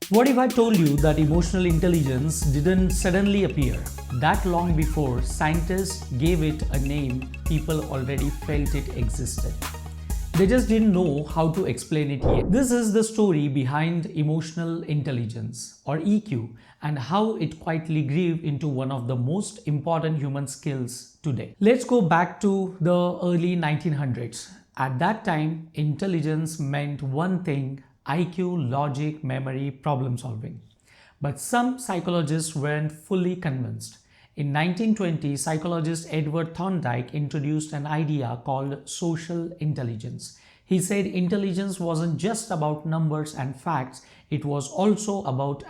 What if I told you that emotional intelligence didn't suddenly appear? That long before scientists gave it a name, people already felt it existed. They just didn't know how to explain it yet. This is the story behind emotional intelligence, or EQ, and how it quietly grew into one of the most important human skills today. Let's go back to the early 1900s. At that time, intelligence meant one thing: IQ, logic, memory, problem solving. But some psychologists weren't fully convinced. In 1920, psychologist Edward Thorndike introduced an idea called social intelligence. He said intelligence wasn't just about numbers and facts, it was also about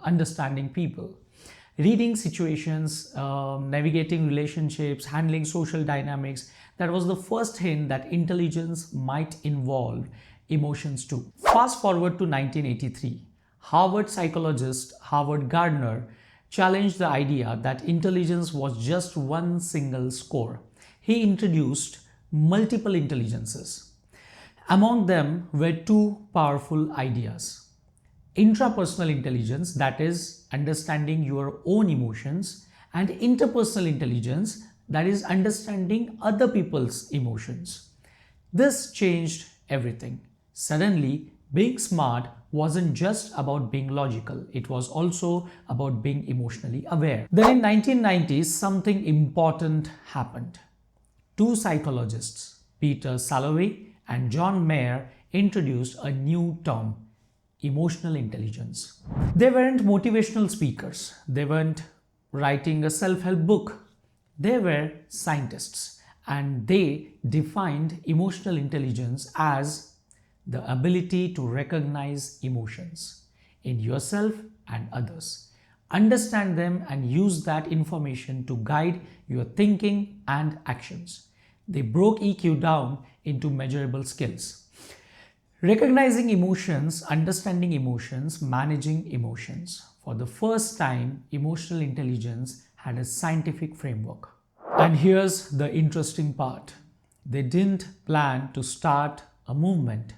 understanding people. Reading situations, navigating relationships, handling social dynamics. That was the first hint that intelligence might involve emotions too. Fast forward to 1983. Harvard psychologist Howard Gardner challenged the idea that intelligence was just one single score. He introduced multiple intelligences. Among them were two powerful ideas: intrapersonal intelligence, that is, understanding your own emotions, and interpersonal intelligence, that is, understanding other people's emotions. This changed everything. Suddenly, being smart wasn't just about being logical, it was also about being emotionally aware. Then in 1990s, something important happened. Two psychologists, Peter Salovey and John Mayer, introduced a new term: emotional intelligence. They weren't motivational speakers, they weren't writing a self-help book. They were scientists, and they defined emotional intelligence as the ability to recognize emotions in yourself and others, understand them, and use that information to guide your thinking and actions. They broke EQ down into measurable skills: recognizing emotions, understanding emotions, managing emotions. For the first time, emotional intelligence had a scientific framework. And here's the interesting part: they didn't plan to start a movement.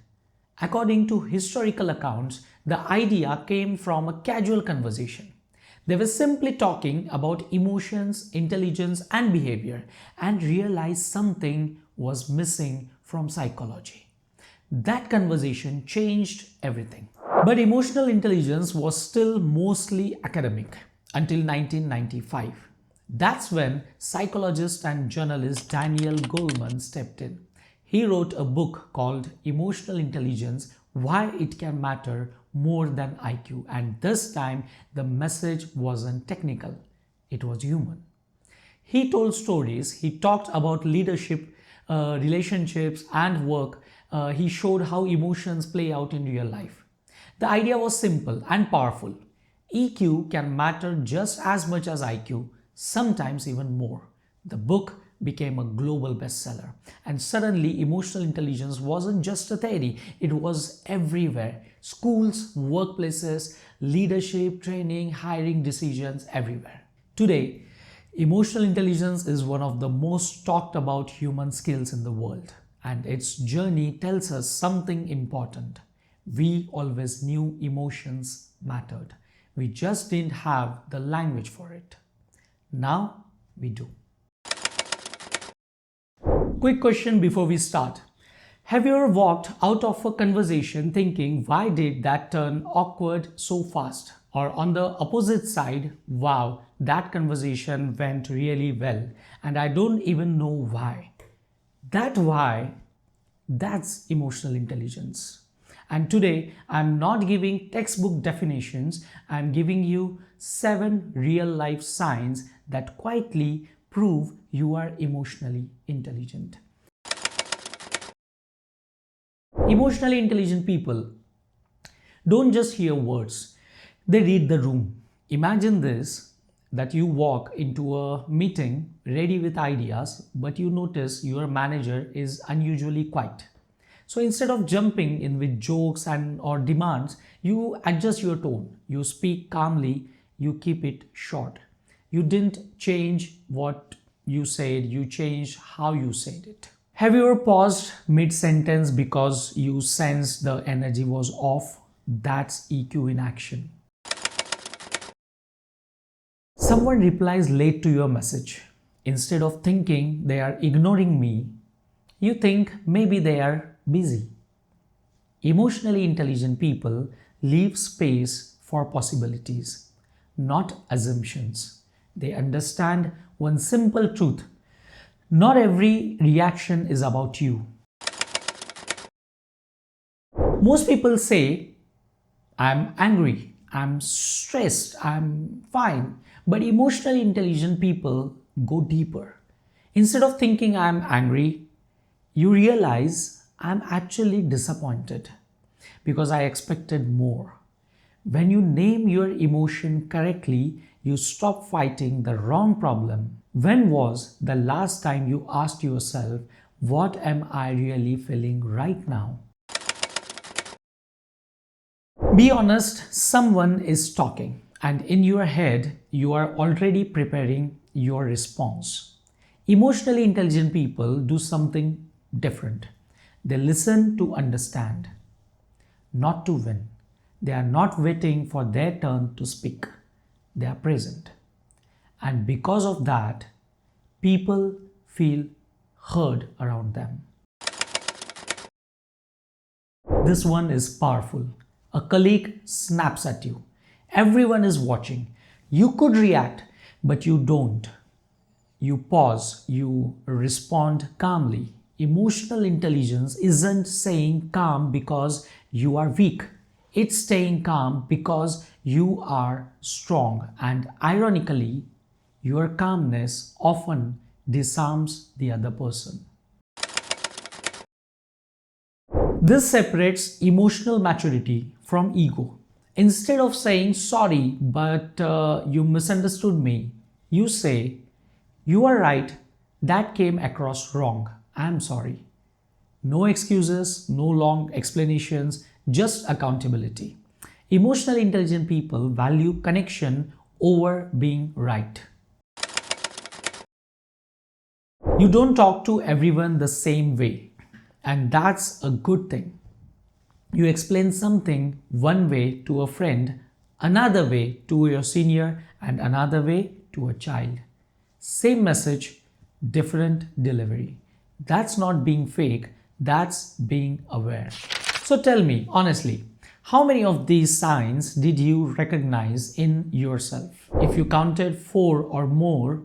According to historical accounts, the idea came from a casual conversation. They were simply talking about emotions, intelligence, and behavior, and realized something was missing from psychology. That conversation changed everything. But emotional intelligence was still mostly academic until 1995. That's when psychologist and journalist Daniel Goleman stepped in. He wrote a book called Emotional Intelligence: Why It Can Matter More Than IQ, and this time the message wasn't technical, it was human. He told stories, he talked about leadership, relationships, and work. He showed how emotions play out in real life. The idea was simple and powerful. EQ can matter just as much as IQ, sometimes even more. The book became a global bestseller, and suddenly emotional intelligence wasn't just a theory, it was everywhere. Schools, workplaces, leadership, training, hiring decisions, everywhere. Today, emotional intelligence is one of the most talked about human skills in the world, and its journey tells us something important. We always knew emotions mattered. We just didn't have the language for it. Now we do. Quick question before we start. Have you ever walked out of a conversation thinking, why did that turn awkward so fast? Or on the opposite side, wow, that conversation went really well and I don't even know why. That why, that's emotional intelligence. And today, I'm not giving textbook definitions, I'm giving you 7 real life signs that quietly prove you are emotionally intelligent. Emotionally intelligent people don't just hear words, they read the room. Imagine this: that you walk into a meeting ready with ideas, but you notice your manager is unusually quiet. So instead of jumping in with jokes and or demands, you adjust your tone. You speak calmly, you keep it short. You didn't change what you said, you changed how you said it. Have you ever paused mid-sentence because you sensed the energy was off? That's EQ in action. Someone replies late to your message. Instead of thinking they are ignoring me, you think maybe they are busy. Emotionally intelligent people leave space for possibilities, not assumptions. They understand one simple truth: not every reaction is about you. Most people say, I'm angry, I'm stressed, I'm fine. But emotionally intelligent people go deeper. Instead of thinking I'm angry, you realize I'm actually disappointed because I expected more. When you name your emotion correctly, you stop fighting the wrong problem. When was the last time you asked yourself, what am I really feeling right now? Be honest, someone is talking, and in your head, you are already preparing your response. Emotionally intelligent people do something different. They listen to understand, not to win. They are not waiting for their turn to speak. They are present. And because of that, people feel heard around them. This one is powerful. A colleague snaps at you. Everyone is watching. You could react, but you don't. You pause, you respond calmly. Emotional intelligence isn't saying calm because you are weak. It's staying calm because you are strong. And ironically, your calmness often disarms the other person. This separates emotional maturity from ego. Instead of saying sorry, but you misunderstood me, you say, you are right, that came across wrong. I'm sorry. No excuses, no long explanations, just accountability. Emotionally intelligent people value connection over being right. You don't talk to everyone the same way, and that's a good thing. You explain something one way to a friend, another way to your senior, and another way to a child. Same message, different delivery. That's not being fake, that's being aware. So tell me, honestly, how many of these signs did you recognize in yourself? If you counted 4 or more,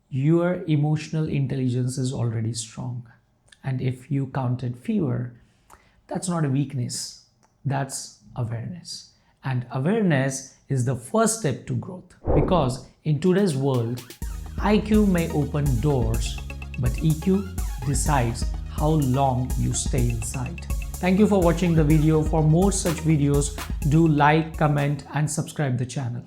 your emotional intelligence is already strong. And if you counted fewer, that's not a weakness, that's awareness. And awareness is the first step to growth. Because in today's world, IQ may open doors, but EQ decides how long you stay inside. Thank you for watching the video. For more such videos, do like, comment, and subscribe the channel.